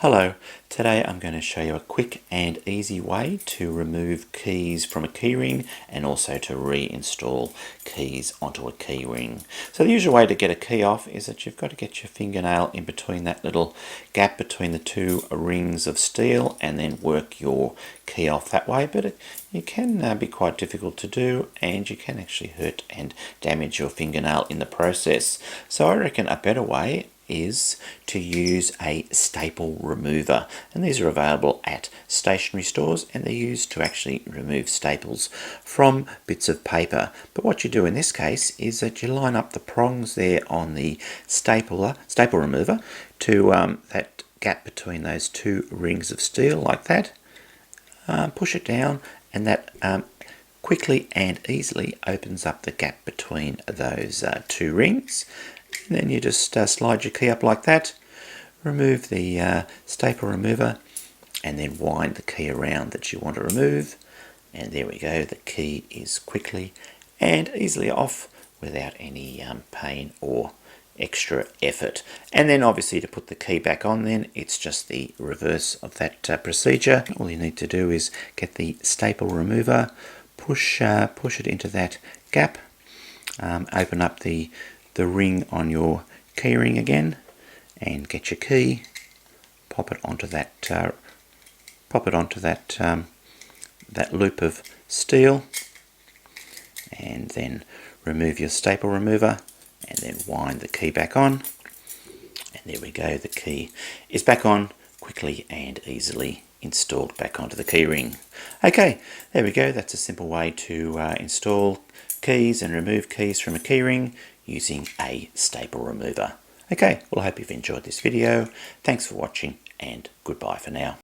Hello, today I'm going to show you a quick and easy way to remove keys from a keyring and also to reinstall keys onto a keyring. So the usual way to get a key off is that you've got to get your fingernail in between that little gap between the two rings of steel and then work your key off that way, but it can be quite difficult to do and you can actually hurt and damage your fingernail in the process. So I reckon a better way is to use a staple remover, and these are available at stationery stores and they're used to actually remove staples from bits of paper. But what you do in this case is that you line up the prongs there on the staple remover to that gap between those two rings of steel like that. Push it down and that quickly and easily opens up the gap between those two rings. And then you just slide your key up like that, remove the staple remover and then wind the key around that you want to remove, and there we go, the key is quickly and easily off without any pain or extra effort. And then obviously to put the key back on, then it's just the reverse of that procedure. All you need to do is get the staple remover, push it into that gap, open up the ring on your keyring again and get your key, pop it onto that that loop of steel, and then remove your staple remover and then wind the key back on, and there we go, the key is back on, quickly and easily installed back onto the keyring. Okay, there we go, that's a simple way to install keys and remove keys from a keyring using a staple remover. Okay, well I hope you've enjoyed this video. Thanks for watching and goodbye for now.